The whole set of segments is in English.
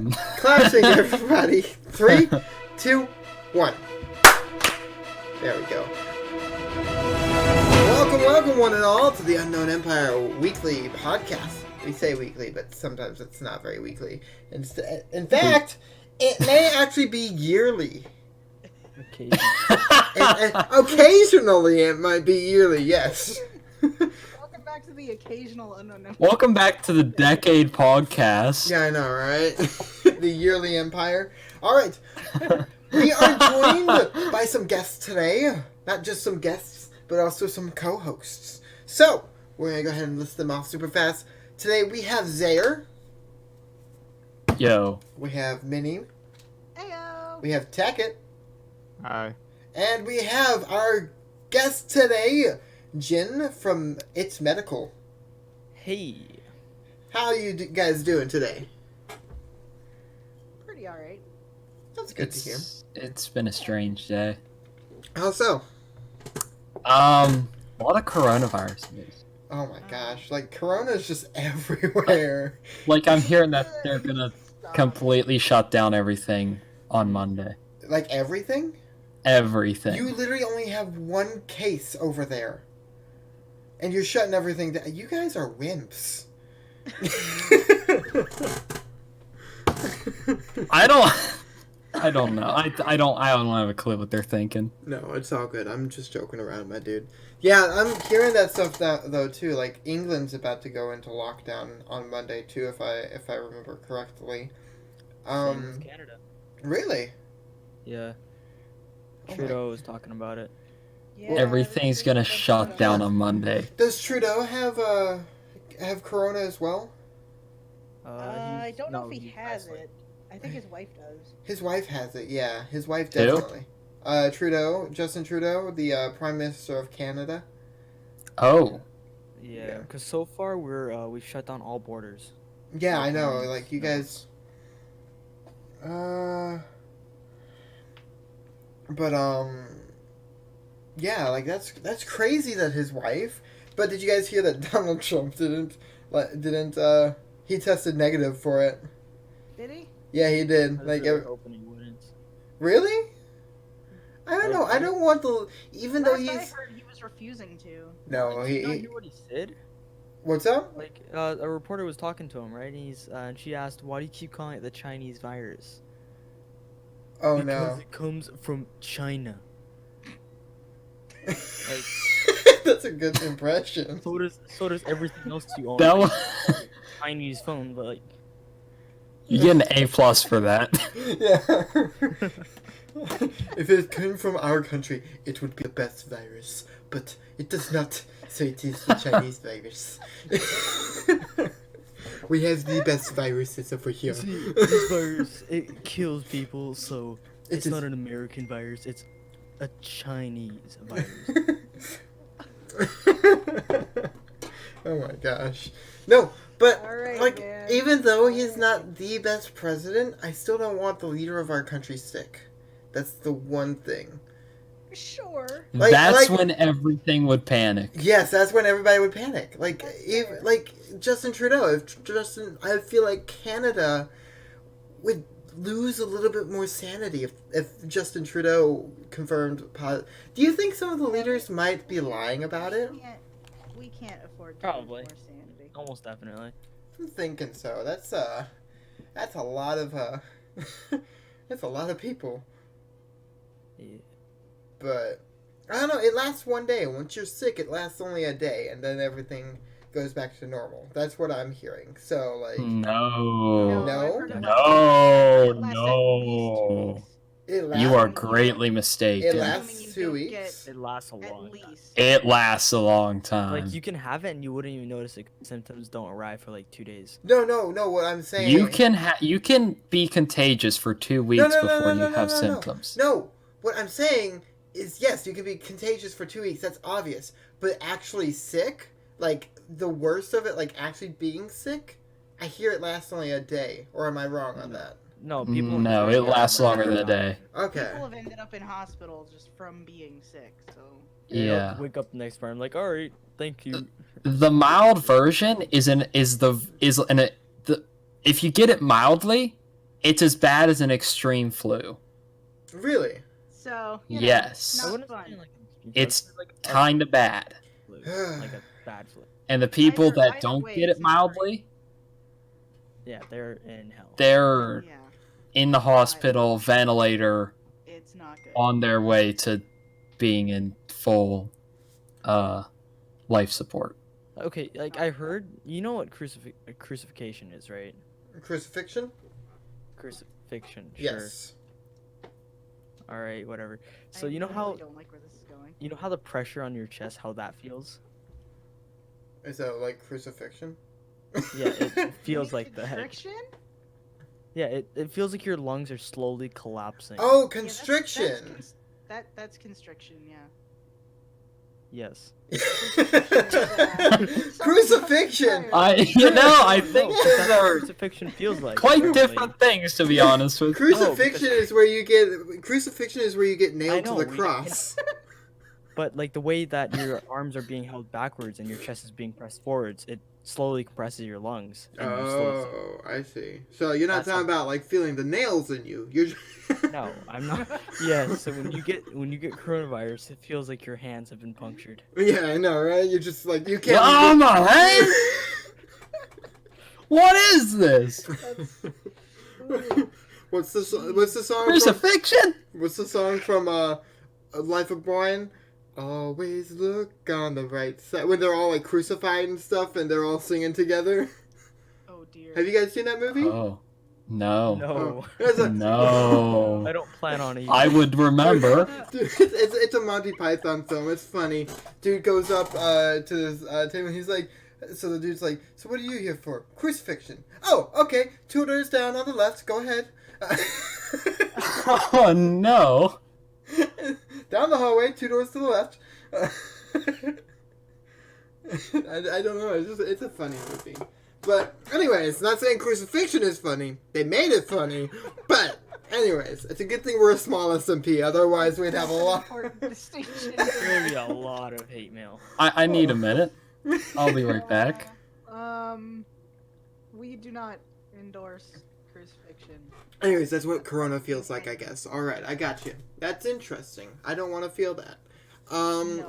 Clapping, everybody. 3, 2, 1. There we go. Welcome, one and all, to the Unknown Empire Weekly Podcast. We say weekly, but sometimes it's not very weekly. In fact, it may actually be yearly. And occasionally, it might be yearly, yes. Welcome back to the occasional Unknown Empire. Welcome back to the Decade Podcast. Yeah, I know, right? The yearly empire. All right. We are joined by some guests today. Not just some guests, but also some co-hosts. So, we're going to go ahead and list them off super fast. Today we have Zaire. Yo. We have Minnie. Heyo. We have Tackett. Hi. And we have our guest today, Jin from It's Medical. Hey. How are you guys doing today? Pretty alright. That's good to hear. It's been a strange day. How so? A lot of coronavirus news. Oh my gosh, like Corona's just everywhere. Like, I'm hearing that they're gonna completely shut down everything on Monday. Like everything? Everything. You literally only have one case over there. And you're shutting everything down. You guys are wimps. I don't know. I don't have a clue what they're thinking. No, it's all good. I'm just joking around, my dude. Yeah, I'm hearing that stuff though too. Like England's about to go into lockdown on Monday too, if I remember correctly. Same as Canada. Really? Yeah. Oh Trudeau was talking about it. Yeah, Everything's gonna shut down on Monday. Does Trudeau have Corona as well? I don't know if he has it. I think his wife does. His wife has it. Yeah, his wife Who? definitely. Trudeau, Justin Trudeau, the Prime Minister of Canada. Oh. Yeah, because so far we've shut down all borders. Yeah, I know. Like you guys. Yeah, like that's crazy that his wife. But did you guys hear that Donald Trump didn't he tested negative for it? Did he? Yeah, he did. I Like, really hoping he wouldn't. really? I don't know. I don't want the even though Last I he's heard he was refusing to. no Did you not he. hear what he said? What's up? Like, a reporter was talking to him, right? And she asked, "Why do you keep calling it the Chinese virus?" Oh because no. it comes from China. Like, That's a good impression. so does everything else you own. That was... Chinese phone, but like. You get an A+ for that. Yeah. If it came from our country, it would be the best virus. But it does not, so it is the Chinese virus. We have the best viruses over here. See, this virus, it kills people, so it's is- not an American virus, it's a Chinese virus. Oh my gosh. No, but Alright, like man. even though he's not the best president, I still don't want the leader of our country sick. That's the one thing. Sure. That's like- when everything would panic. Yes, that's when everybody would panic. Like, like Justin Trudeau. I feel like Canada would lose a little bit more sanity if Justin Trudeau confirmed positive. Do you think some of the leaders might be lying about it? We can't afford to Probably. lose more sanity. Almost definitely. I'm thinking so. That's a lot of that's a lot of people. Yeah. But I don't know. It lasts one day. Once you're sick, it lasts only a day, and then everything goes back to normal. That's what I'm hearing. So like, No. No? I've heard it No, lasts at least 2 weeks. it lasts. You are greatly It mistaken. lasts Assuming you 2 don't weeks. It lasts a At long time. least. It lasts a long time. Like, you can have it and you wouldn't even notice the symptoms don't arrive for like 2 days. No. What I'm saying. You can be contagious for 2 weeks before you have symptoms. No, what I'm saying is yes, you can be contagious for 2 weeks. That's obvious. But actually sick, like the worst of it, like actually being sick, I hear it lasts only a day. Or am I wrong on that? No, people. No, it lasts longer than a day. Okay. People have ended up in hospitals just from being sick, so. Yeah. Wake up the next morning, like, all right, thank you. The mild version if you get it mildly, It's as bad as an extreme flu. Really? So Yes. not I wouldn't fun. say like an extreme flu, It's I'd say, like a kind of bad. flu, like a bad flu. And the people Either- that either don't way, get it's it not mildly, Yeah, they're in hell. they're Yeah, in the hospital, ventilator, it's not good. on their way to being in full life support. Okay, like I heard, you know what crucifixion is, right? Crucifixion? Crucifixion. Sure. Yes. All right, whatever. So I you know really how don't like where this is going. you know how the pressure on your chest, how that feels? Is that like crucifixion? Yeah, it feels like that. Constriction? Yeah, it feels like your lungs are slowly collapsing. Oh, Yeah, constriction. That's constriction. Yeah. Yes. Crucifixion. I think No, those that's what are crucifixion feels like. quite Like, different things, to be honest with you. Crucifixion is where you get nailed to know, the we- cross. But like the way that your arms are being held backwards and your chest is being pressed forwards, it slowly compresses your lungs. And you slowly... Oh, I see. So you're not That's talking about like feeling the nails in you. You're No, I'm not. Yeah, so when you get coronavirus, it feels like your hands have been punctured. Yeah, I know, right? You're just like you can't. Oh my hand! What is this? What's the song? What's the song? From, Crucifixion? what's the song from Life of Brian? Always look on the right side when they're all like crucified and stuff, and they're all singing together. Oh dear. Have you guys seen that movie? Oh, no. No, It's a, No. I don't plan on it. I would remember. Dude, it's a Monty Python film. It's funny. Dude goes up to this table and he's like, so the dude's like, so what are you here for? Crucifixion. Oh, okay. 2 doors down on the left. Go ahead. Oh no. Down the hallway, 2 doors to the left. I don't know. It's a funny movie. But anyways, not saying crucifixion is funny. They made it funny. But anyways, it's a good thing we're a small SMP. Otherwise, we'd have a lot. Important distinction. There's gonna be a lot of hate mail. I need a minute. I'll be right back. We do not endorse crucifixion. Anyways, that's what Corona feels like, I guess. All right, I got you. That's interesting. I don't want to feel that. No.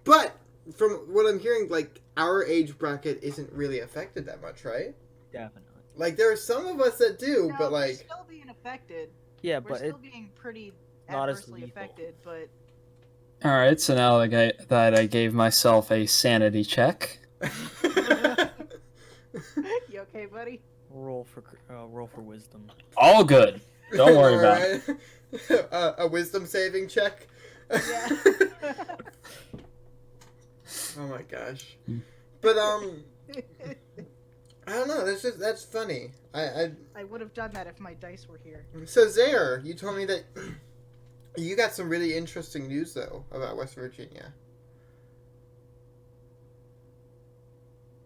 But from what I'm hearing, like our age bracket isn't really affected that much, right? Definitely. Like there are some of us that do, No, but we're like still being affected. Yeah, We're but still it, being pretty not as adversely lethal. affected, but All right, so now that I gave myself a sanity check. you okay, buddy? roll for wisdom. All good. Don't worry about it. it. A wisdom saving check. Yeah. Oh my gosh. But I don't know. That's funny. I would have done that if my dice were here. So Zaire, you told me that you got some really interesting news though about West Virginia.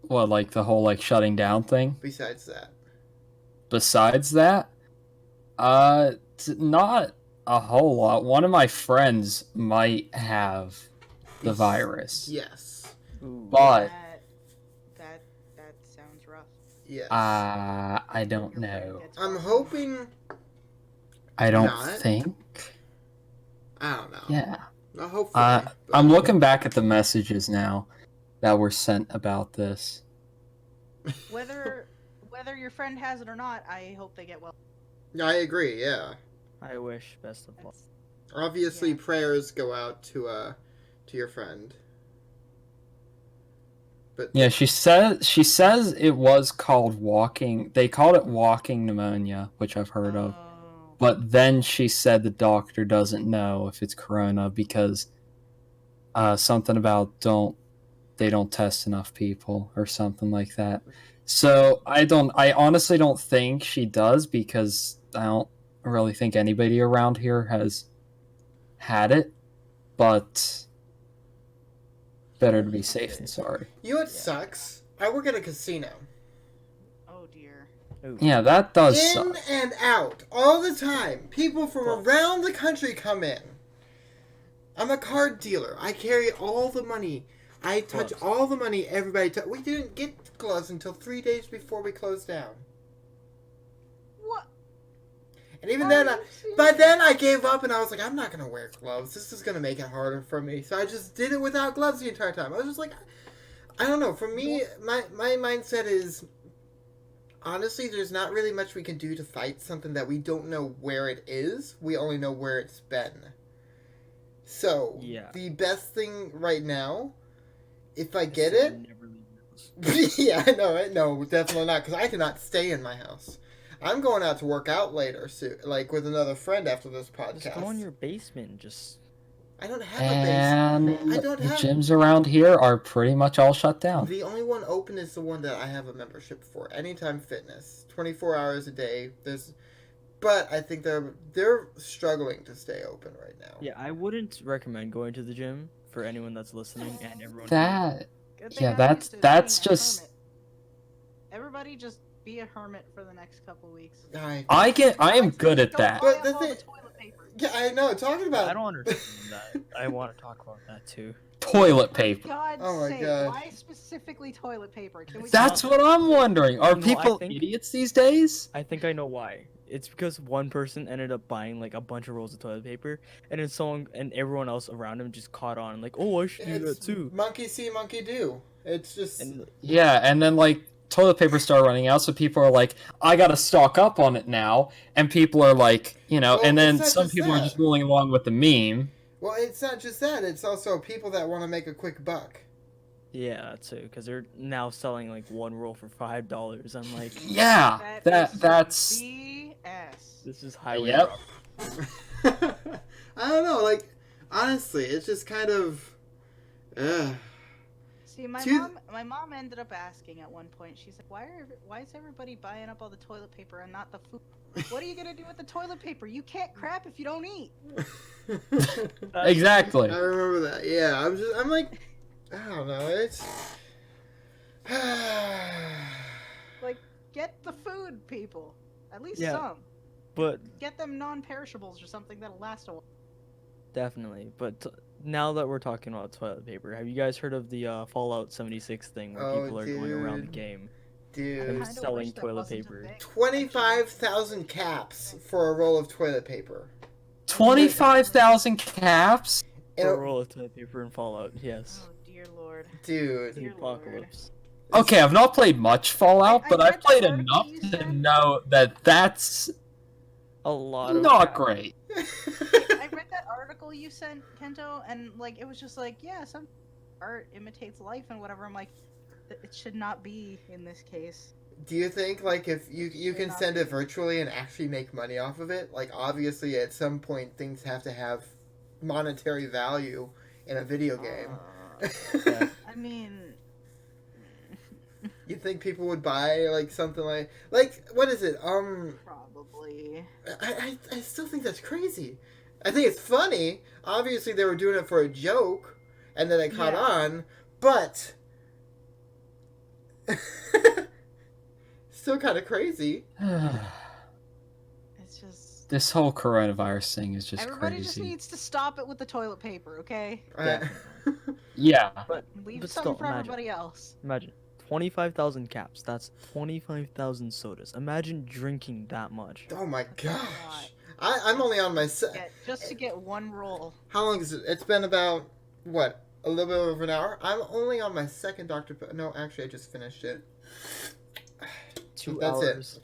What, like the whole like shutting down thing? Besides that, Besides that, not a whole lot. One of my friends might have the virus. yes, Ooh. But That sounds rough. yes. I don't Your friend know. gets I'm well. hoping. I don't Not? think. I don't know. Yeah. Not hopefully. I'm but- looking back at the messages now that were sent about this. Whether your friend has it or not, I hope they get well. I agree. Yeah. I wish best of luck. That's- Obviously, Yeah. prayers go out to your friend. But Yeah, she says it was called walking. They called it walking pneumonia, which I've heard of. Oh. But then she said the doctor doesn't know if it's corona because something about they don't test enough people or something like that. So I honestly don't think she does because I don't really think anybody around here has had it. But better to be safe than sorry. you know what sucks? I work at a casino. Oh dear. Ooh. Yeah, that does In suck. and out all the time. People from Well- around the country come in. I'm a card dealer. I carry all the money. I touch Gloves. all the money everybody touch. We didn't get gloves until 3 days before we closed down. What? And even then, by then I gave up and I was like, I'm not gonna wear gloves. This is gonna make it harder for me. So I just did it without gloves the entire time. I was just like, I don't know. For me, my mindset is, honestly, there's not really much we can do to fight something that we don't know where it is. We only know where it's been. So, the best thing right now, if I get it... yeah, no, definitely not, because I cannot stay in my house. I'm going out to work out later, like with another friend after this podcast. Just go in your basement, I don't have a basement. And the gyms around here are pretty much all shut down. The only one open is the one that I have a membership for. Anytime Fitness, 24 hours a day. But I think they're struggling to stay open right now. Yeah, I wouldn't recommend going to the gym for anyone that's listening and everyone. That's just. Everybody just be a hermit for the next couple weeks. I am good at that. But the thing, yeah, I know. Talking about. I don't understand that. I want to talk about that too. Toilet paper. Oh my god. Why specifically toilet paper? That's what I'm wondering. Are people idiots these days? I think I know why. It's because one person ended up buying like a bunch of rolls of toilet paper, and then everyone else around him just caught on, like, oh, I should do that too. Monkey see, monkey do. It's just. And then like toilet paper started running out, so people are like, I gotta stock up on it now, and people are like, and then some people are just rolling along with the meme. Well, it's not just that; it's also people that want to make a quick buck. Yeah, too, because they're now selling like one roll for $5. I'm like, yeah, that's BS. This is highway. Yep. I don't know. Like, honestly, it's just kind of. See, my mom ended up asking at one point. She's like, "Why is everybody buying up all the toilet paper and not the food? What are you gonna do with the toilet paper? You can't crap if you don't eat." Exactly. I remember that. Yeah, I'm like, I don't know. It's like, get the food, people. At least Yeah. some. But Get them non-perishables or something that'll last a while. definitely. But now that we're talking about toilet paper, have you guys heard of the Fallout 76 thing where people are going around the game and selling toilet paper? 25,000 caps for a roll of toilet paper. 25,000 caps? For a roll of toilet paper in Fallout, yes. Oh dear lord. Dude. The apocalypse. Okay, I've not played much Fallout, but I've played enough to know that that's a lot of not great. I read that article you sent, Kento, and like it was just like, yeah, some art imitates life and whatever. I'm like, it should not be in this case. Do you think, like, if you can send it virtually and actually make money off of it? Like, obviously, at some point, things have to have monetary value in a video game. I mean... You think people would buy, like, something like... Like, what is it? Probably. I still think that's crazy. I think it's funny. Obviously, they were doing it for a joke, and then they caught on, but... Still kind of crazy. It's just... This whole coronavirus thing is just Everybody crazy. just needs to stop it with the toilet paper, okay? Yeah. But leave something for everybody else. Imagine 25,000 caps. That's 25,000 sodas. Imagine drinking that much. Oh my gosh. I'm only on my... Just to get one roll. How long is it? It's been about, what, a little bit over an hour? I'm only on my second Dr. Pepper. No, actually, I just finished it. 2 That's hours.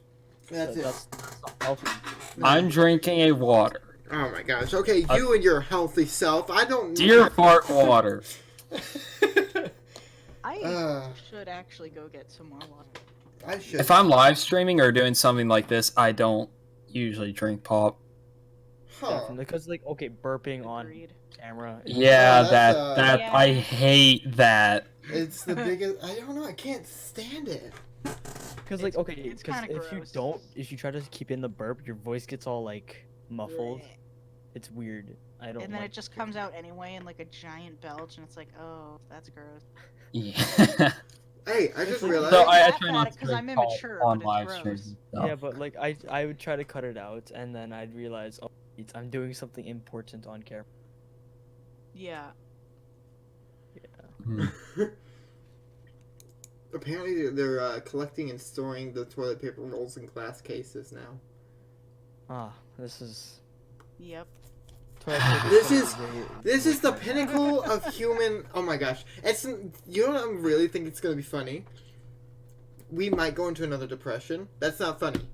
That's it. That's not healthy. I'm drinking a water. Oh my gosh. Okay, you and your healthy self. I don't... Deer fart water. I should actually go get some more water. I should. If I'm live streaming or doing something like this, I don't usually drink pop. Definitely, because like, okay, burping on camera. Yeah, that I hate that. It's the biggest... I don't know. I can't stand it. Because like, okay, because if you try to keep in the burp, your voice gets all like muffled. It's weird. I don't. And then it just comes out anyway in like a giant belch, and it's like, oh, that's gross. Yeah. Hey, I just realized. So I try not to because I'm drink immature, on but live it's streams. gross. and stuff. Yeah, but like I would try to cut it out, and then I'd realize, oh, I'm doing something important on camera. Yeah. Mhm. Apparently, they're collecting and storing the toilet paper rolls in glass cases now. This is. Yep. This is the pinnacle of human. Oh my gosh! You know what I really think it's gonna be funny. We might go into another depression. That's not funny.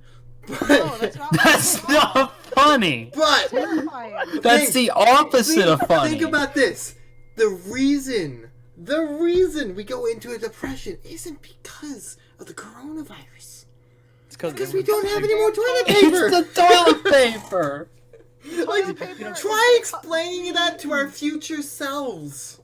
But, No, that's not. That's not funny. But terrifying. That's the opposite of funny. Think about this. The reason we go into a depression isn't because of the coronavirus. It's because we don't have any more toilet paper. It's the toilet paper. Like, try explaining that to our future selves.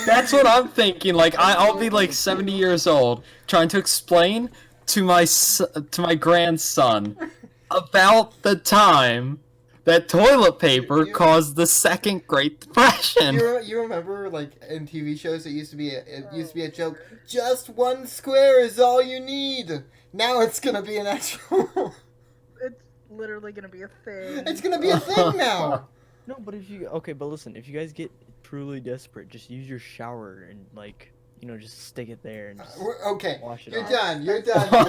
That's what I'm thinking. Like, I'll be like 70 years old trying to explain to my grandson about the time that toilet paper caused the Second Great Depression. You remember, like, in TV shows, it used to be a joke. Just one square is all you need. Now it's gonna be an actual. It's literally gonna be a thing. It's gonna be a thing now. No, but but listen, if you guys get truly desperate, just use your shower and just stick it there and just wash it off. You're done.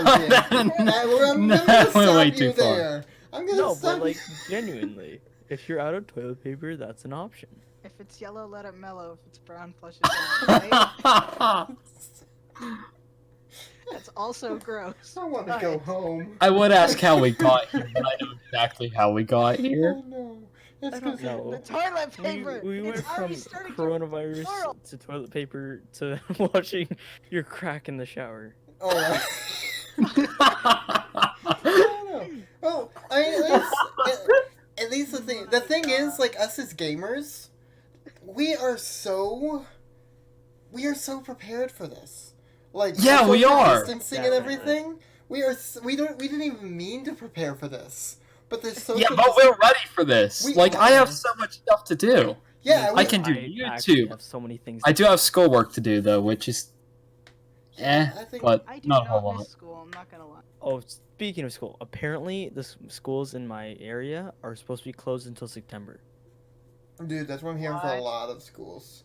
I'm gonna stop you there. But like genuinely, if you're out of toilet paper, that's an option. If it's yellow, let it mellow. If it's brown, flush it down. Right? That's also gross. I want to go home. I would ask how we got here, but I know exactly how we got here. Oh no. I don't know. The toilet paper. We went from coronavirus to toilet paper to washing your crack in the shower. Oh. Well, I mean, at least the thing is, like, us as gamers, we are so prepared for this. Like, yeah, we are. Distancing and everything. We didn't even mean to prepare for this. But there's so but we're ready for this. I have so much stuff to do. Yeah, I can do YouTube. Have so many things. I do have schoolwork to do though, which is, but I do not a whole miss lot. school. I'm not gonna lie. Oh, speaking of school, apparently the schools in my area are supposed to be closed until September. Dude, that's what I'm hearing for a lot of schools.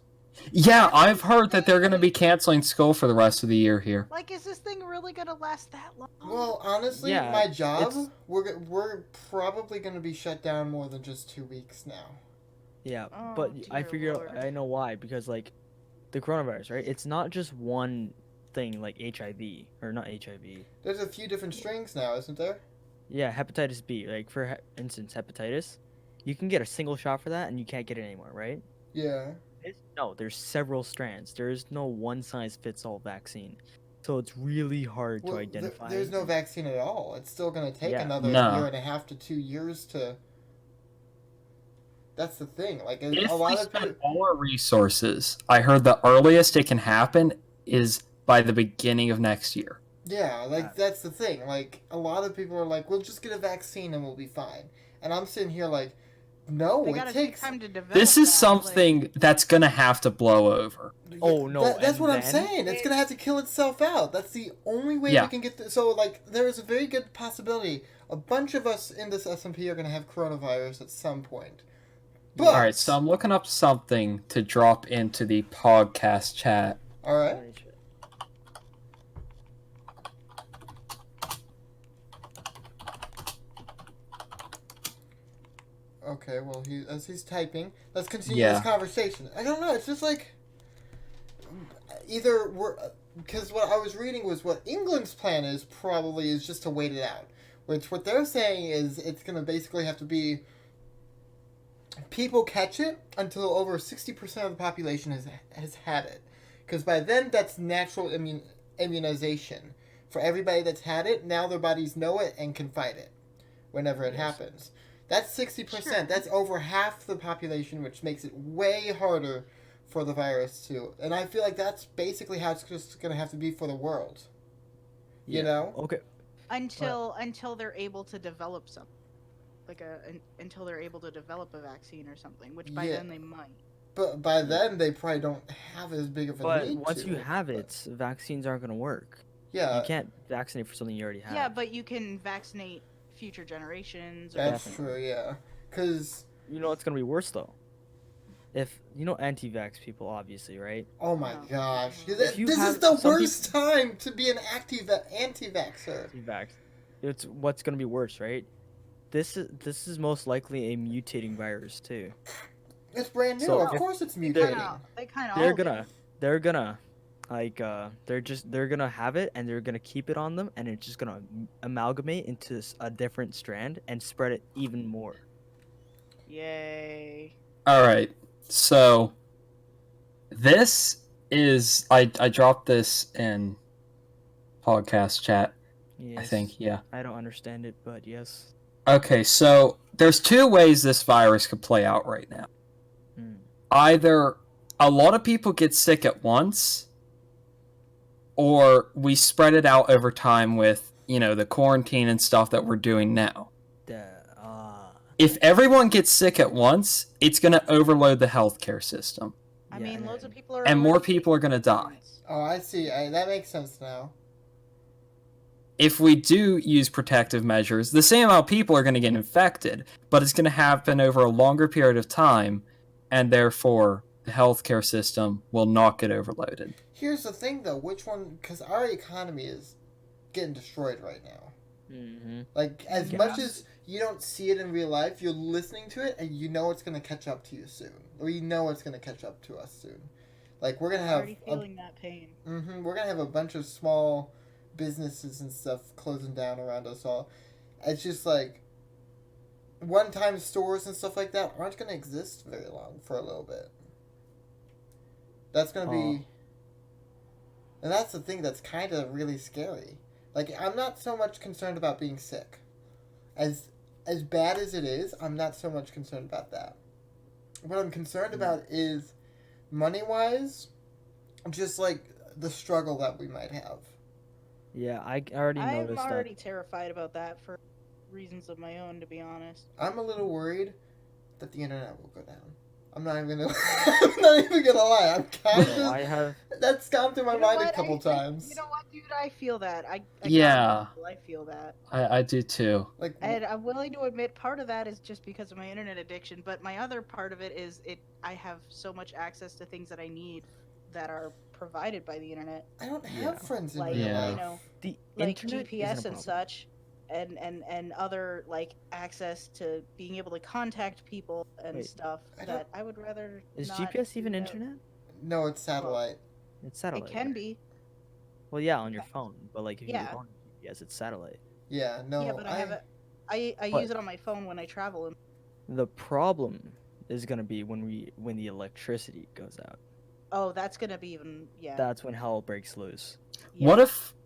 Yeah, I've heard that they're going to be canceling school for the rest of the year here. Like, is this thing really gonna last that long? Well, honestly, my job, we're probably going to be shut down more than just 2 weeks now. Yeah, but I know why, because, like, the coronavirus, right? It's not just one thing, like HIV, or not HIV. There's a few different strains now, isn't there? Yeah, hepatitis B. Like, for instance, hepatitis, you can get a single shot for that, and you can't get it anymore, right? Yeah. No, there's several strands. There is no one-size-fits-all vaccine. So it's really hard to identify. There's no vaccine at all. It's still going to take another year and a half to 2 years to... That's the thing. Like, if a lot of spend all our resources, I heard the earliest it can happen is by the beginning of next year. Yeah, like, that's the thing. Like, a lot of people are like, we'll just get a vaccine and we'll be fine. And I'm sitting here like, no, it takes time to develop. This is something that's gonna have to blow over. Oh no, that's what I'm saying. It's gonna have to kill itself out. That's the only way we can get. So, like, there is a very good possibility a bunch of us in this SMP are gonna have coronavirus at some point. But... All right, so I'm looking up something to drop into the podcast chat. All right. Okay, well, as he's typing, let's continue this conversation. I don't know, it's just like, because what I was reading was what England's plan is just to wait it out. Which, what they're saying is it's going to basically have to be, people catch it until over 60% of the population has had it. Because by then, that's natural immunization. For everybody that's had it, now their bodies know it and can fight it whenever it happens. That's 60%. Sure. That's over half the population, which makes it way harder for the virus to... And I feel like that's basically how it's just going to have to be for the world. You know? Okay. Until they're able to develop something. Until they're able to develop a vaccine or something, which by then they might. But by then, they probably don't have as big of a need But once you have it, vaccines aren't going to work. Yeah. You can't vaccinate for something you already have. Yeah, but you can vaccinate future generations. That's true, yeah. Because... You know what's going to be worse, though? If, anti-vax people, obviously, right? Oh my gosh. This is the worst time to be an anti-vaxxer. Anti-vax. It's what's going to be worse, right? this is most likely a mutating virus too. It's brand new. So of course, it's mutating. They kind of they're gonna like they're gonna have it and they're gonna keep it on them and it's just gonna amalgamate into a different strand and spread it even more. Yay. All right. So this is I dropped this in podcast chat. Yes. I think, yeah. I don't understand it, but yes. Okay, so there's two ways this virus could play out right now. Either a lot of people get sick at once, or we spread it out over time with, the quarantine and stuff that we're doing now. If everyone gets sick at once, it's going to overload the healthcare system. I mean, loads of people are... And more people are going to die. Oh, I see. That makes sense now. If we do use protective measures, the same amount of people are going to get infected, but it's going to happen over a longer period of time, and therefore the healthcare system will not get overloaded. Here's the thing, though. Which one? Because our economy is getting destroyed right now. Mm-hmm. Like, as much as you don't see it in real life, you're listening to it, and you know it's going to catch up to you soon. Or you know it's going to catch up to us soon. Like, we're going to have... already feeling that pain. Mm-hmm. We're going to have a bunch of small businesses and stuff closing down around us all. It's just like... one-time stores and stuff like that aren't going to exist very long for a little bit. That's going to be... And that's the thing that's kind of really scary. Like, I'm not so much concerned about being sick. As bad as it is, I'm not so much concerned about that. What I'm concerned about is, money-wise, just, like, the struggle that we might have. Yeah, I already noticed that. I'm already terrified about that for reasons of my own, to be honest. I'm a little worried that the internet will go down. I'm not even gonna lie. I'm kind of... That's gone through my mind a couple times. You know what, dude? I feel that. I feel that. I do too. And I'm willing to admit part of that is just because of my internet addiction, but my other part of it is I have so much access to things that I need that are provided by the internet. I don't have friends in real life. You know, the like GPS and such. And other like access to being able to contact people and stuff that I would rather. Is GPS even internet? No, it's satellite. It's satellite. It can be. Well, yeah, on your phone, but like if you're on GPS, it's satellite. Yeah, no. Yeah, but I use it on my phone when I travel. The problem is gonna be when the electricity goes out. Oh, that's gonna be even That's when hell breaks loose. Yeah.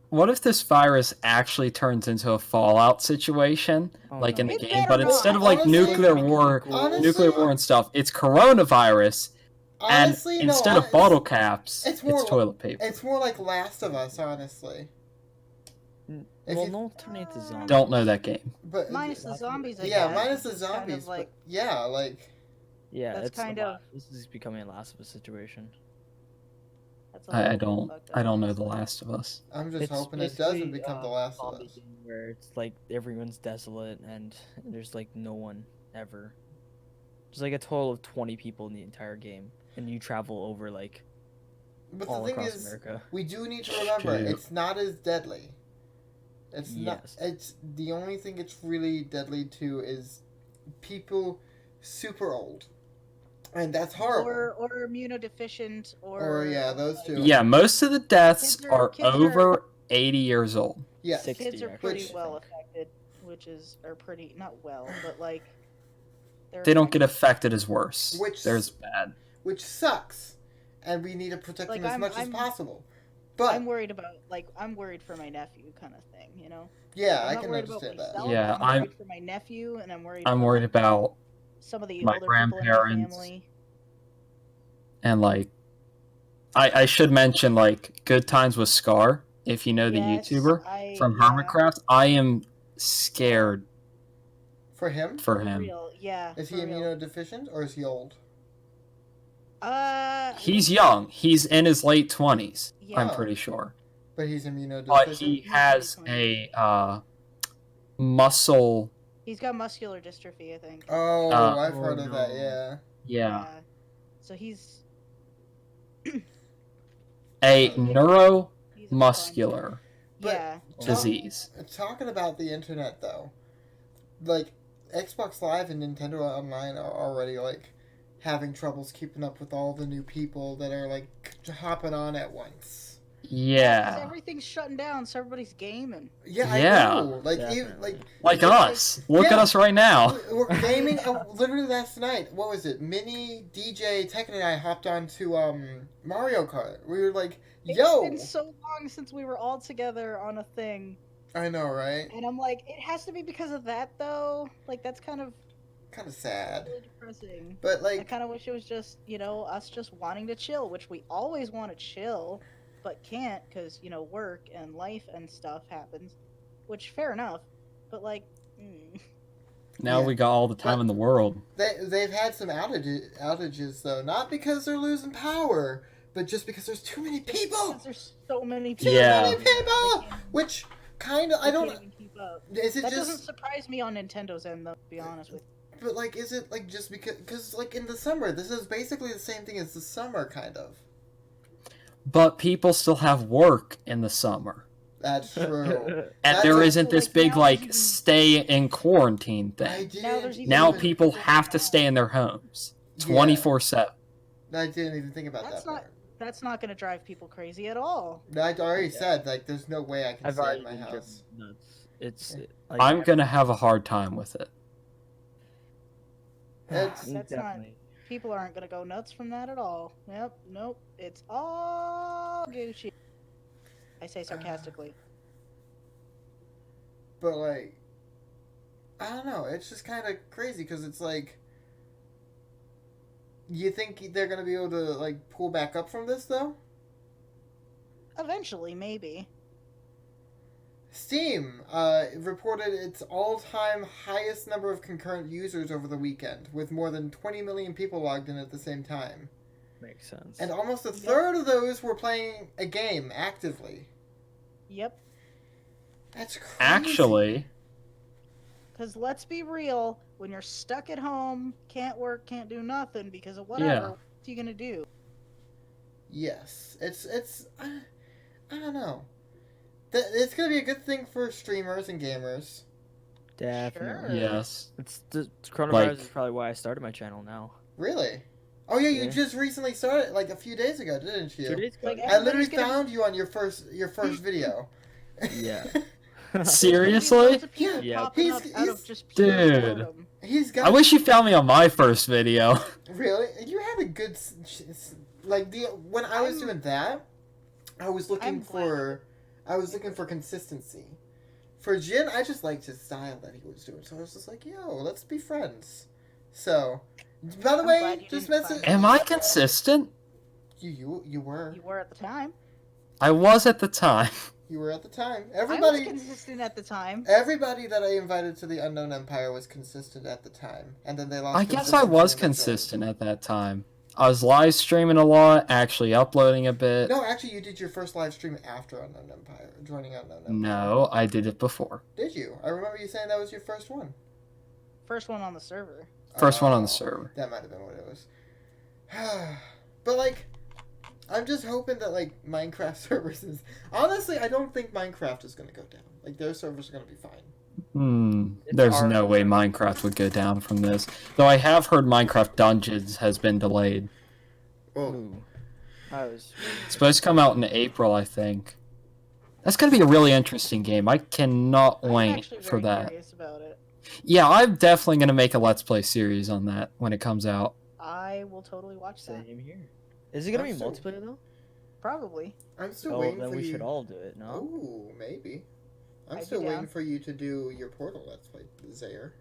What if this virus actually turns into a Fallout situation, like in the game, but instead of like nuclear war and stuff, it's coronavirus, honestly, and instead of bottle caps, it's toilet paper. It's more like Last of Us, honestly. Well, no, turn into zombies. Don't know that game. But minus the zombies, I guess. Yeah, minus the zombies. Kind of yeah, that's kind of. This is becoming a Last of Us situation. I don't know The Last of Us. I'm just hoping it doesn't become The Last of Us. Where it's like everyone's desolate and there's like no one ever. There's like a total of 20 people in the entire game, and you travel over like all across America. We do need to remember it's not as deadly. It's not. It's the only thing it's really deadly to is people super old. And that's horrible. Or immunodeficient, or those two. Yeah, most of the deaths are over 80 years old. Yeah, kids are pretty well affected, are pretty not well, but like they don't get affected as worse. There's bad, which sucks, and we need to protect them as much as possible. But I'm worried for my nephew, kind of thing, you know. Yeah, I can understand that. Yeah, I'm worried for my nephew, and I'm worried about some of the my older grandparents people in my family. And like I should mention like Good Times with Scar, if you know the YouTuber from Hermitcraft. I am scared for him. Real. Yeah. Is he immunodeficient or is he old? He's young. He's in his late 20s. Yeah. I'm pretty sure. But he's immunodeficient. But he has a muscle. He's got muscular dystrophy, I think. Oh, I've heard of that. Yeah. Yeah. So he's a neuromuscular disease. Talking about the internet, though, like Xbox Live and Nintendo Online are already like having troubles keeping up with all the new people that are like hopping on at once. Because Yeah. everything's shutting down, so everybody's gaming. Yeah, Yeah. I know. Like even Definitely. Like us. Look at Yeah. us right now. We're gaming. Literally last night, what was it? Mini DJ Tekken and I hopped on to Mario Kart. We were like, "Yo!" It's been so long since we were all together on a thing, I know, right? and I'm like, it has to be because of that, though. Like, that's kind of Kind of sad, really depressing. but I like, kind of wish it was just, us just wanting to chill, which we always want to chill, but can't because, work and life and stuff happens, which fair enough. But, like, Now Yeah. we got all the time in the world. they've had some outages though, not because they're losing power, but just because there's too many people. because there's so many Too people. Yeah. many people. They can't- Which kind of they I don't. can't even keep up. Is it That doesn't just? surprise me on Nintendo's end, though, to be honest with you. But like, is it like just because like in the summer, this is basically the same thing as the summer, kind of. But people still have work in the summer. That's true. And That's there a- isn't this like, big, now like, even- stay in quarantine I thing. didn't. Now there's even- Now even- people have to stay in their homes 24/7. I didn't even think about That's that not- part. That's not going to drive people crazy at all. I already said like, there's no way I can I've stay already in my been house. driven nuts. It's like I'm gonna have a hard time with it. It's- That's definitely. People aren't going to go nuts from that at all. Yep, nope. It's all Gucci. I say sarcastically. But like, I don't know. It's just kind of crazy because it's like, you think they're gonna be able to like pull back up from this though? Eventually, maybe. Steam reported its all-time highest number of concurrent users over the weekend, with more than 20 million people logged in at the same time. Makes sense. And almost a third of those were playing a game actively. Yep. That's crazy. Actually, Because let's be real, when you're stuck at home, can't work, can't do nothing because of whatever, Yeah. what are you going to do? Yes, it's I don't know. It's gonna be a good thing for streamers and gamers. Definitely. Sure. yes. It's the coronavirus Like- is probably why I started my channel now. Really? Oh yeah, you Yeah. just recently started like a few days ago, didn't you? 2 days ago. Like, I literally Everybody's gonna- found you on your first video. Yeah. Seriously? Loads of people Yeah. popping up out of He's- just pure Dude. boredom. He's got. I wish you found me on my first video. Really, you had a good like the when I was I'm- doing that, I was looking I'm for consistency. For Jin, I just liked his style that he was doing, so I was just like, "Yo, let's be friends." So, by the I'm way, glad you just didn't message. find Am I consistent? You were You were at the time. I was at the time. you were at the time. I was Everybody consistent at the time. that I invited to the Unknown Empire was consistent at the time, and then they lost. I guess I consistency was in the joint. consistent at that time. I was live streaming a lot, actually uploading a bit. No, actually, you did your first live stream after Unknown Empire, joining Unknown Empire. No, I did it before. Did you? I remember you saying that was your first one. First one on the server. First one on the Oh, server. That might have been what it was. But like, I'm just hoping that like Minecraft servers is. Honestly, I don't think Minecraft is gonna go down. Like their servers are gonna be fine. There's hard. no way Minecraft would go down from this. Though I have heard Minecraft Dungeons has been delayed. Well, Ooh. I was. It's supposed to come out in April, I think. That's gonna be a really interesting game. I cannot I'm wait actually for very that. curious about it. Yeah, I'm definitely gonna make a Let's Play series on that when it comes out. I will totally watch that. Same here. Is it gonna be I'm so- multiplayer though? Probably. I'm still Oh, waiting then for we you. should all do it. No. Ooh, maybe. I'm I'd be still down. waiting for you to do your Portal Let's Play, Zaire.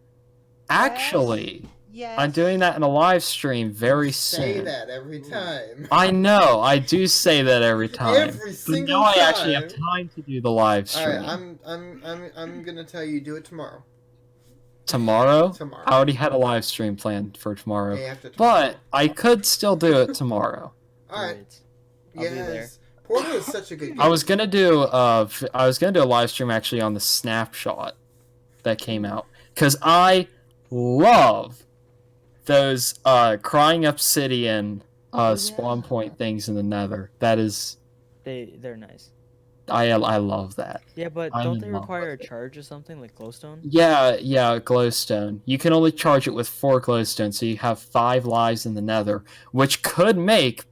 Actually, Yes. I'm doing that in a live stream very Say soon. that every time. I know, I do say that every time. Every But single now I time. actually have time to do the live All stream. right, I'm gonna tell you do it tomorrow. Tomorrow? Tomorrow. I already had a live stream planned for tomorrow. Day after tomorrow. But I could still do it tomorrow. All right. Great. I'll be there. Yes. Portal is such a good game. I was gonna do a live stream actually on the snapshot that came out because I love those crying obsidian Oh, spawn yeah. point things in the Nether. That is They're nice. I love that. Yeah, but I'm don't in they love require a with it. charge or something like glowstone? Yeah, glowstone. You can only charge it with 4 glowstone, so you have 5 lives in the nether, which could make,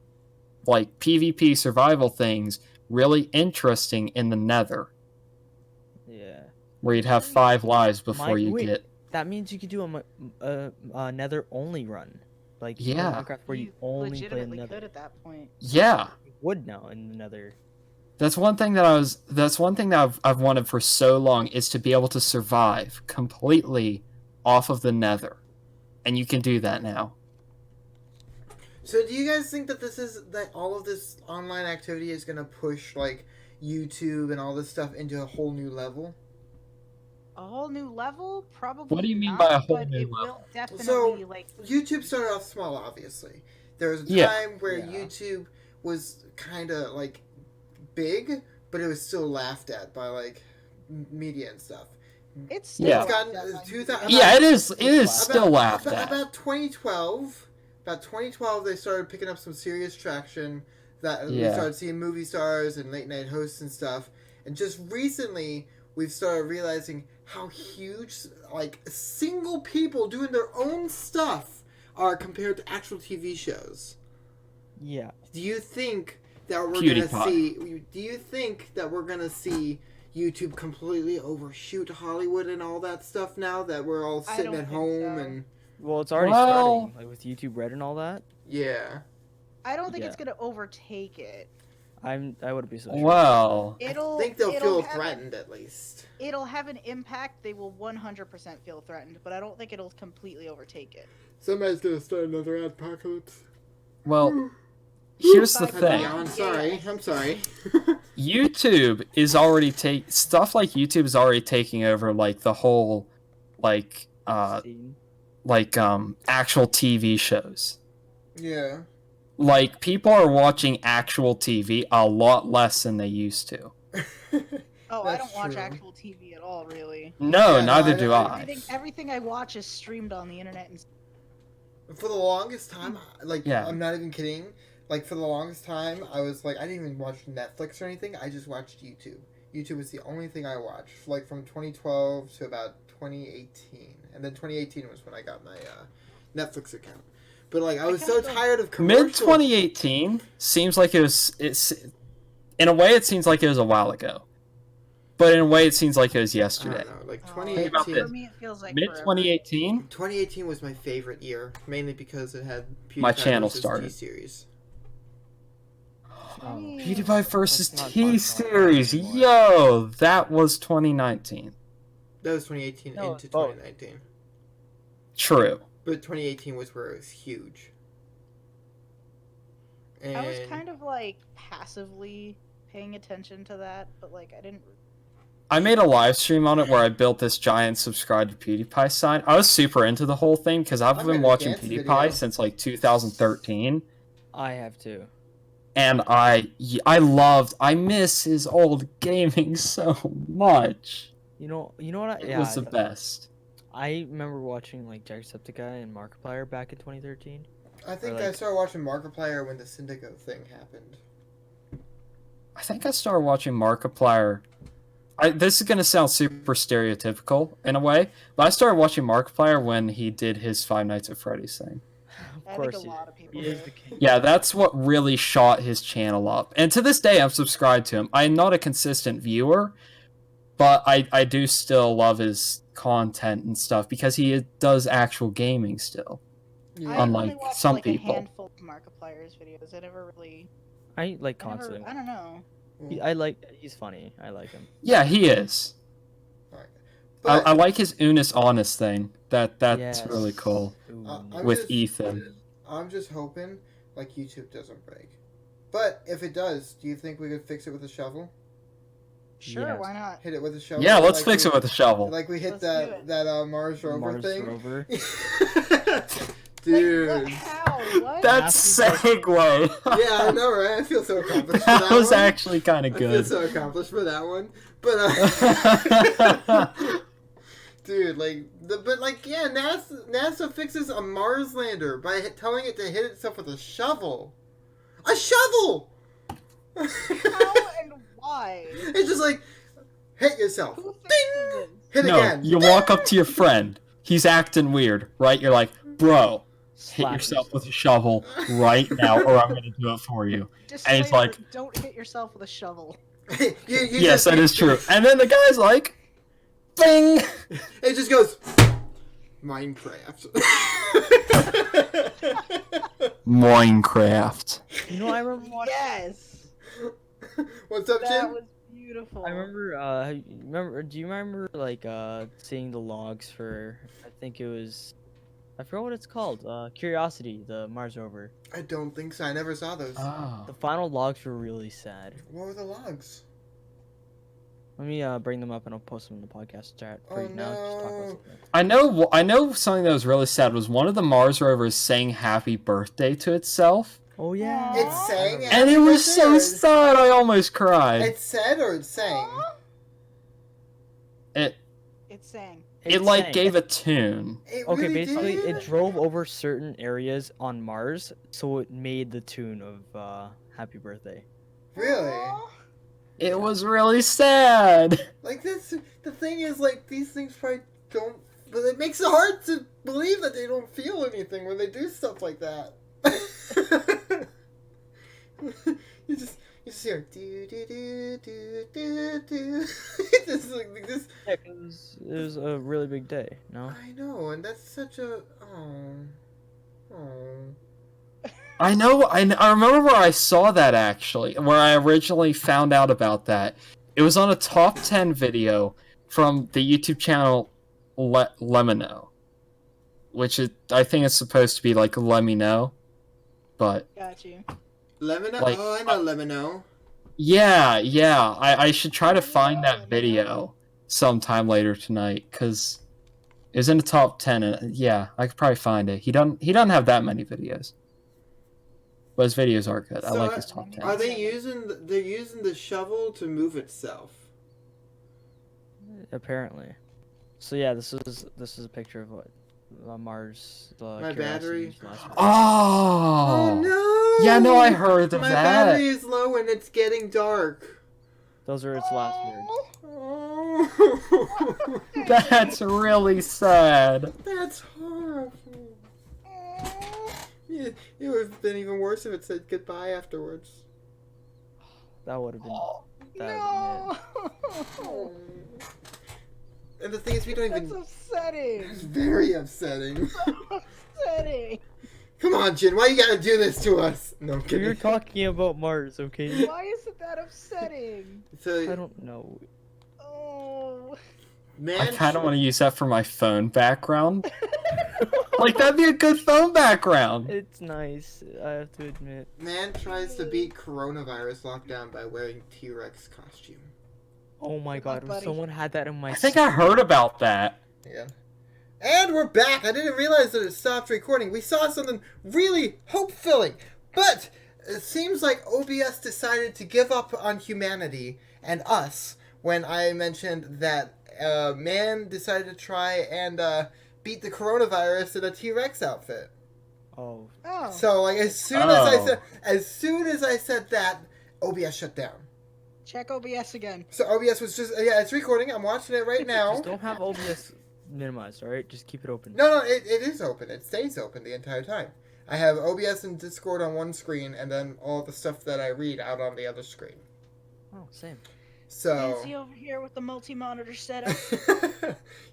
like, PvP survival things really interesting in the nether, Yeah. where you'd I'm have sure 5 lives before you Wait, get... that means you could do a nether only run. Like you play Yeah. Minecraft where you You only play in legitimately the nether. could at that point. Yeah. You would now in the nether. That's one thing that I've wanted for so long, is to be able to survive completely off of the nether. And you can do that now. So do you guys think that all of this online activity is going to push like YouTube and all this stuff into a whole new level? A whole new level? Probably What do you mean not, by a whole but new it level? will definitely So like YouTube started off small, obviously. There was a Yeah. time where Yeah. YouTube was kind of like big, but it was still laughed at by like media and stuff. it's still Yeah. It's gotten laughed at by 2000. media. Yeah, it is still laughed about, at. About 2012, they started picking up some serious traction. That we Yeah. started seeing movie stars and late night hosts and stuff. And just recently, we've started realizing how huge, like, single people doing their own stuff are compared to actual TV shows. Yeah. Do you think that we're PewDiePie. gonna see? Do you think that we're gonna see YouTube completely overshoot Hollywood and all that stuff now that we're all I sitting don't at think home so. and Well, it's already Well- starting, like with YouTube Red and all that. yeah. I don't think Yeah. it's gonna overtake it. I wouldn't be so sure. Well, It'll I think they'll it'll feel have threatened at least. It'll have an impact. They will 100% feel threatened, but I don't think it'll completely overtake it. Somebody's gonna start another apocalypse. here's the Bye, thing. bye. I'm sorry. YouTube is already stuff like YouTube is already taking over, like, the whole, like, Scene. actual TV shows. Yeah. Like, people are watching actual TV a lot less than they used to. Oh, I That's don't watch true. actual TV at all, really. No, Yeah, neither no, do I- I. Everything I watch is streamed on the internet. And For the longest time, like, Yeah. I'm not even kidding. Like, for the longest time, I was like, I didn't even watch Netflix or anything. I just watched YouTube. YouTube was the only thing I watched, like, from 2012 to about 2018. And then 2018 was when I got my Netflix account. But, like, I was so tired of commercials. Mid 2018 seems like it's in a way it seems like it was a while ago, but in a way it seems like it was I yesterday. don't know, like, Think about 2018. this. for me, it feels like Mid forever. 2018, 2018 was my favorite year, mainly because it had PewDiePie My channel versus started. T-Series. I mean, PewDiePie versus Let's not talk T about Series. that anymore. Yo, that was 2019. That was 2018 No, into both. 2019. True. But 2018 was where it was huge. And I was kind of like passively paying attention to that, but like I didn't. I made a live stream on it where I built this giant subscribe to PewDiePie sign. I was super into the whole thing because I've I been made a watching dance PewDiePie video. since like 2013. I have too. And I miss his old gaming so much. You know what? It was the best. I remember watching like Jacksepticeye and Markiplier back in 2013. I think Or, I like- started watching Markiplier when the Syndico thing happened. I think I started watching Markiplier. This is going to sound super stereotypical in a way, but I started watching Markiplier when he did his Five Nights at Freddy's thing. Of I course, think a he- lot of people he is do. the king. Yeah, that's what really shot his channel up. And to this day, I'm subscribed to him. I'm not a consistent viewer, but I do still love his content and stuff because he does actual gaming still. I Unlike only watched some like people. a handful of Markiplier's videos. I never really. I like I, never, constantly. I don't know. He's funny. I like him. Yeah, he is. But I like his Unis Honest thing. That's Yes. really cool. Ooh, I'm With just- Ethan. I'm just hoping like YouTube doesn't break. But if it does, do you think we could fix it with a shovel? Sure, Yes. why not? Hit it with a shovel? Yeah, let's like fix we- it with a shovel. Like we hit Let's do it. that Mars Rover Mars thing. Rover. Dude. Like, what? How? What? That's Massive- segue. Yeah, I know, right? I feel so accomplished for That that was one. actually kind of I feel good. so accomplished for that one. But dude, yeah, NASA fixes a Mars lander by telling it to hit itself with a shovel. A shovel. How and Why? It's just like, hit yourself. Who thinks Ding! of this? Hit No, again. you walk up to your friend. He's acting weird, right? You're like, bro, hit Slap yourself with a shovel right now, or I'm gonna do it for you. And he's Disclaimer, like, don't hit yourself with a shovel. you yes, just, that is true. And then the guy's like, bing! It just goes, Minecraft. Minecraft. You know, I remember watching. Yes! What's up, That Jim? was beautiful. I remember. Do you remember like seeing the logs for? I think it was. I forgot what it's called. Curiosity, the Mars Rover. I don't think so. I never saw those. Oh. The final logs were really sad. What were the logs? Let me bring them up and I'll post them in the podcast chat for Oh, you now. Just talk about no. something. I know something that was really sad was one of the Mars rovers saying happy birthday to itself. Oh yeah. It's saying And it was so Happy sad, I almost cried. It's said or it's saying? It It's saying. it like gave a tune. It Okay, really basically, did? it drove over certain areas on Mars, so it made the tune of "Happy Birthday." Really? Aw. It was really sad. Like, this, the thing is, like, these things probably don't, but it makes it hard to believe that they don't feel anything when they do stuff like that. you just hear, do, do, do, do, do, do. Just like this. Yeah, 'cause it was a really big day. No. I know, and that's such a, I know. I remember where I saw that actually, where I originally found out about that. It was on a top 10 video from the YouTube channel Lemino, which is, I think it's supposed to be like Let Me Know, but Got you. Lemino? Like, Oh, I know Lemino. yeah. I should try to find that video sometime later tonight because it was in the top 10. And yeah, I could probably find it. He doesn't have that many videos. But his videos are good. I So, like his top 10. Are they they're using the shovel to move itself? Apparently. So yeah, this is a picture of what Mars. My battery. Curiosity's last mission. Oh! no! Yeah, no, I heard of My that. battery is low and it's getting dark. Those are its last words. Oh. That's really sad. That's horrible. Yeah, it would have been even worse if it said goodbye afterwards. That would have been. No. Oh. And the thing is, we don't That's even. upsetting. It's very upsetting. Upsetting. Come on, Jin, why you gotta do this to us? No, I'm We were kidding. talking about Mars, okay? Why is it that upsetting? I So, don't know. Oh. man, I kind of want to use that for my phone background. Like, that'd be a good phone background. It's nice, I have to admit. man tries to beat coronavirus lockdown by wearing T-Rex costume. Oh my Good luck, god, buddy. someone had that in my. I think I heard about that. Yeah. And we're back. I didn't realize that it stopped recording. We saw something really hope-filling. But it seems like OBS decided to give up on humanity and us when I mentioned that man decided to try and beat the coronavirus in a T-Rex outfit. Oh. Oh. So like as soon as I said that, OBS shut down. Check OBS again. So OBS was just it's recording. I'm watching it right now. Just don't have OBS minimized, alright? Just keep it open. No, it is open. It stays open the entire time. I have OBS and Discord on one screen, and then all the stuff that I read out on the other screen. Oh, same. So Nancy over here with the multi-monitor setup.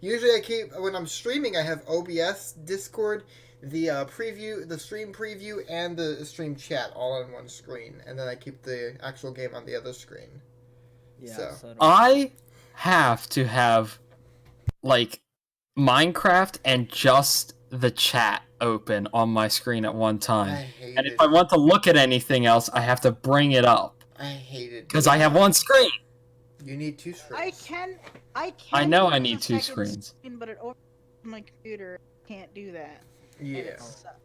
usually when I'm streaming, I have OBS, Discord, the preview, the stream preview, and the stream chat all on one screen, and then I keep the actual game on the other screen. Yeah. So. So I have to have, like, Minecraft and just the chat open on my screen at one I time. hate And it. if I want to look at anything else, I have to bring it up. I hate it. Because I have one screen. You need two screens. I I know use I a need two second screens. screen, but it over my computer can't do that. And Yeah. it sucks.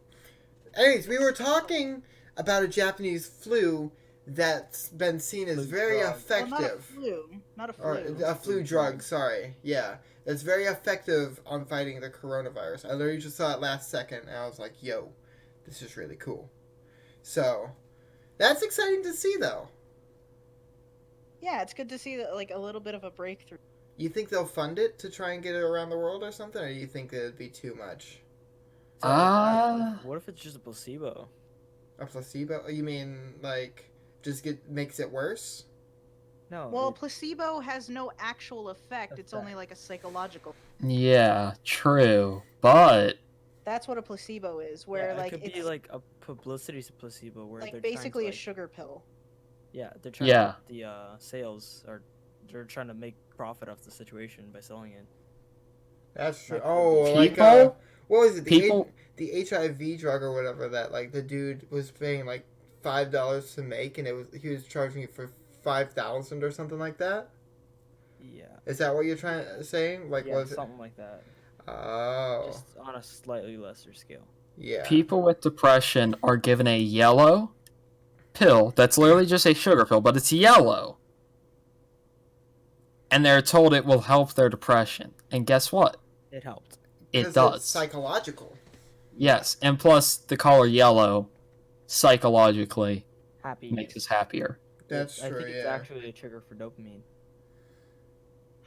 Anyways, we were talking about a Japanese flu that's been seen as Flu very drug. effective. Well, not a flu. Not a flu. Or a flu drug, sorry. Yeah. That's very effective on fighting the coronavirus. I literally just saw it last second and I was like, yo, this is really cool. So, that's exciting to see though. Yeah, it's good to see that, like, a little bit of a breakthrough. You think they'll fund it to try and get it around the world or something, or you think it'd be too much? What if it's just a placebo? A placebo? You mean like just makes it worse? No. Well, placebo has no actual effect. It's only like a psychological. Yeah, true. But That's what a placebo is, where like it could it's be like a publicity placebo where like they're basically trying a to, sugar pill. yeah, they're trying to get the sales, or they're trying to make profit off the situation by selling it. That's true. Like, Oh, people, like what was it? The HIV drug or whatever that like the dude was paying like $5 to make, and he was charging you for 5,000 or something like that. Yeah. Is that what you're trying to say? Like, yeah, was something like that. Oh. Just on a slightly lesser scale. Yeah. people with depression are given a yellow pill that's literally just a sugar pill, but it's yellow. And they're told it will help their depression. And guess what? It helped. It does. It's psychological. Yes, and plus the color yellow psychologically Happy. makes us happier. That's true, I think it's yeah. actually a trigger for dopamine.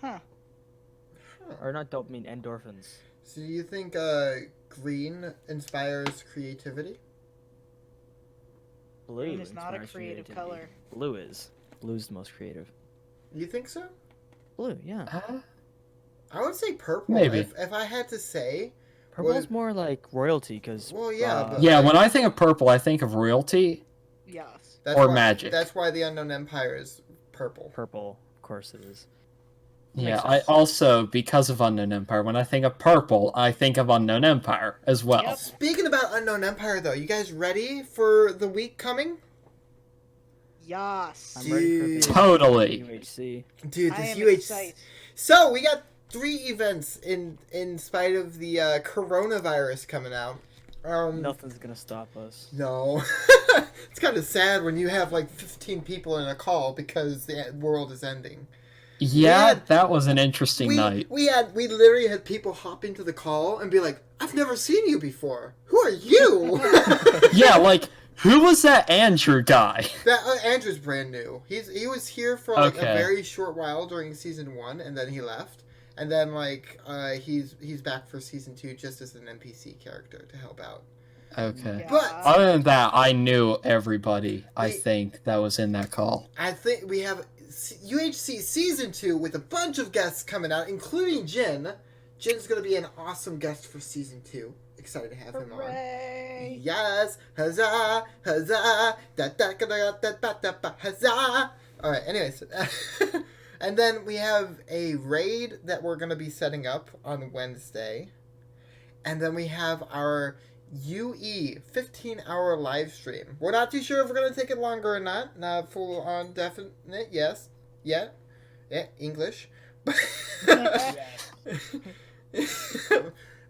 Huh. Or not dopamine, endorphins. So do you think green inspires creativity? Blue Green is not a inspires creative creativity. color. Blue is. Blue's the most creative. You think so? Blue, yeah. I would say purple. Maybe. If I had to say. Purple's more like royalty, because... Well, yeah, but Yeah, when I think of purple, I think of royalty. Yes. Or magic. That's why the Unknown Empire is purple. Purple, of course it is. Yeah, I also, because of Unknown Empire, when I think of purple, I think of Unknown Empire as well. Yep. Speaking about Unknown Empire, though, you guys ready for the week coming? Yes. I'm ready for the Totally. UHC. Dude, I this am UHC. excited. So, we got 3 events in spite of the coronavirus coming out. Nothing's gonna stop us. No. It's kind of sad when you have like 15 people in a call because the world is ending. Yeah, that was an interesting night. We literally had people hop into the call and be like, "I've never seen you before. Who are you?" Yeah, like, who was that Andrew guy? That Andrew's brand new. He was here for like a Okay. very short while during season 1, and then he left. And then like he's back for season 2 just as an NPC character to help out. Okay. But Other than that, I knew everybody, I think, that was in that call. I think we have UHC season 2 with a bunch of guests coming out, including Jin. Jin's gonna be an awesome guest for season 2. Excited to have him on. Hooray! Yes, huzzah, huzzah, da da da da da da da da, huzzah. All right. Anyways, and then we have a raid that we're gonna be setting up on Wednesday, and then we have our UE 15-hour live stream. We're not too sure if we're gonna take it longer or not. Not full on definite. Yes, yet, yeah, English.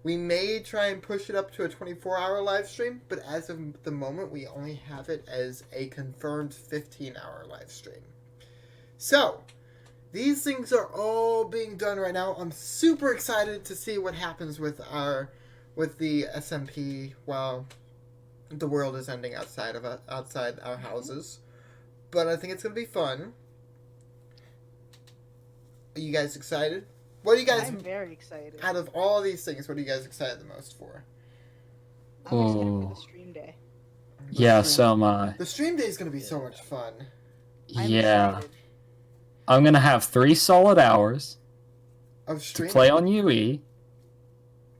We may try and push it up to a 24-hour live stream, but as of the moment, we only have it as a confirmed 15-hour live stream. So, these things are all being done right now. I'm super excited to see what happens with the SMP while the world is ending outside our houses. But I think it's gonna be fun. Are you guys excited? What are you guys? I'm very excited. Out of all these things, what are you guys excited the most for? I'm excited for Oh. the stream day. Yeah, so am I. The stream day is going to be so much fun. I'm Yeah. excited. I'm going to have 3 solid hours Of to stream, play on UE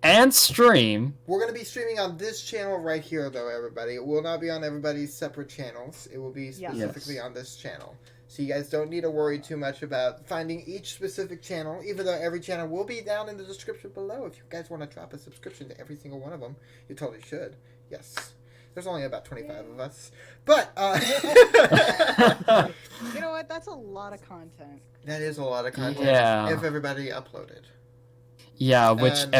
and stream. we're going to be streaming on this channel right here, though, everybody. It will not be on everybody's separate channels. It will be Yeah. specifically Yes. on this channel. So you guys don't need to worry too much about finding each specific channel, even though every channel will be down in the description below. If you guys want to drop a subscription to every single one of them, you totally should. Yes. There's only about 25 of us. But, You know what? That's a lot of content. that is a lot of content Yeah. if everybody uploaded. Yeah, which And-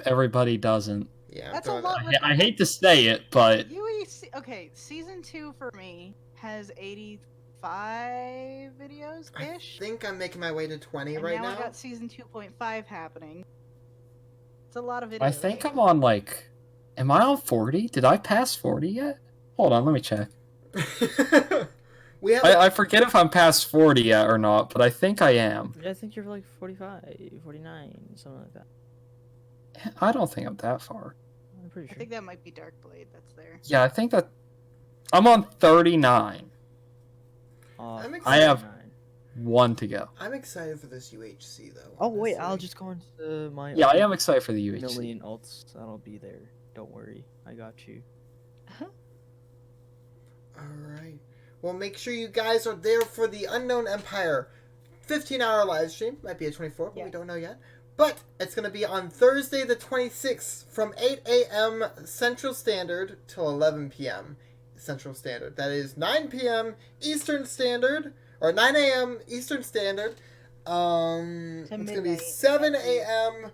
everybody doesn't. Yeah, That's a throwing lot. that- I hate to say it, but UEC. Okay, season 2 for me has 85 videos I ish. think I'm making my way to 20 And right now now. I got season 2.5 happening. It's a lot of videos. I think I'm on like... Am I on 40? Did I pass 40 yet? Hold on, let me check. We have. I forget if I'm past 40 yet or not, but I think I am. Yeah, I think you're like 45, 49, something like that. I don't think I'm that far. I'm pretty I sure. think that might be Darkblade that's there. Yeah, I think that I'm on 39. I'm I excited. have 1 to go. I'm excited for this UHC though. Oh wait, honestly. I'll just go into my. Yeah, I am excited for the UHC. Million alts. That'll be there. Don't worry, I got you. Alright. Well, make sure you guys are there for the Unknown Empire 15-hour live stream. Might be a 24, but we don't know yet. But it's going to be on Thursday the 26th from 8 a.m. Central Standard till 11 p.m. Central Standard. That is 9 p.m. Eastern Standard, or 9 a.m. Eastern Standard. It's going to be 7 a.m.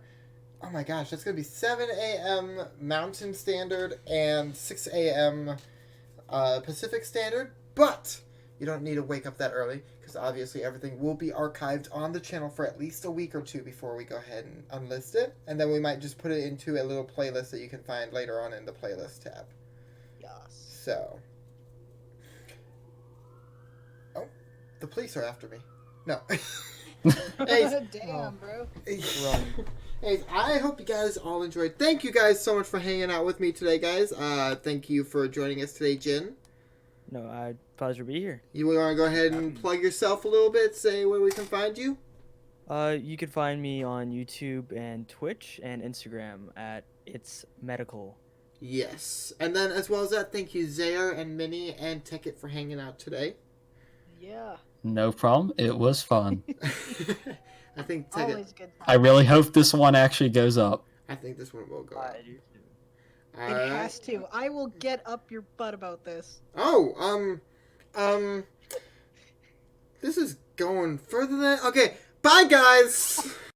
Oh my gosh, that's going to be 7 a.m. Mountain Standard and 6 a.m. Pacific Standard. But you don't need to wake up that early, because obviously everything will be archived on the channel for at least a week or two before we go ahead and unlist it. And then we might just put it into a little playlist that you can find later on in the playlist tab. Yes. So. Oh, the police are after me. No. Hey, Damn, bro. Hey, I hope you guys all enjoyed. Thank you guys so much for hanging out with me today, guys. Thank you for joining us today, Jin. No, pleasure to be here. You want to go ahead and plug yourself a little bit? Say where we can find you? You can find me on YouTube and Twitch and Instagram at It's Medical. Yes. And then as well as that, thank you, Zaire and Minnie and Ticket for hanging out today. Yeah. No problem. It was fun. I think Ticket. Always good. I really hope this one actually goes up. I think this one will go up. It Alright. has to. I will get up your butt about this. Oh, this is going further than... Okay, bye, guys!